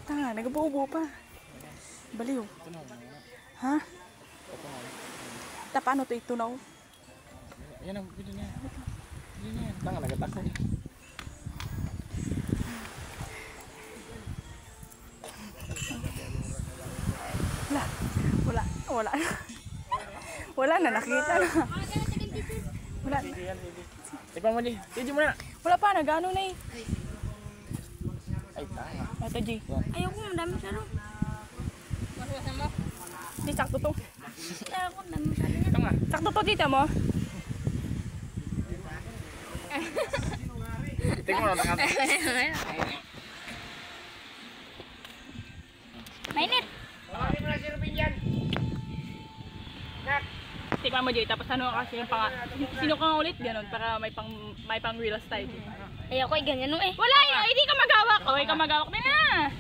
Tanga, nagabuo-buo pa. Baliw. Ha? Paano to itunaw? Ayan ang video niya. Video niya. Tanga, nagatak ko. Wala. Wala na, nakita na. Wala na. Tipan mo, G. Video mo na. Wala pa, nagano na eh. Ay, tanga. Ito, G. Ayoko, madami sa ano. Masuwasan mo? Di, sakto to. Ayoko, madami sa ano. Tanga. Sakto to, tita mo. Tingnan mo na, tanga. Mainit. Tawagin mo na si Rubin yan. Tikman mo, Jay. Tapos ano kasi yung sino ka ulit? Ganon, para may pang real style. Ayoko, ganyan no eh. Wala eh! Hindi ka magawak! O, ikaw magawak din na!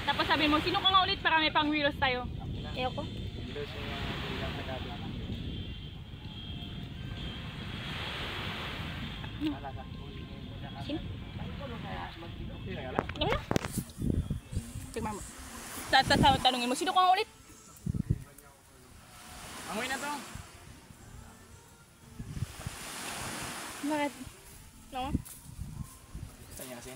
Tapos sabi mo, sino ka nga ulit para may pang real tayo? Ayoko. Sino? Yan na. Tikman mo. Tanungin mo, sino ka nga ulit? Amoy na to. Bakit? No? Gusto niya kasi.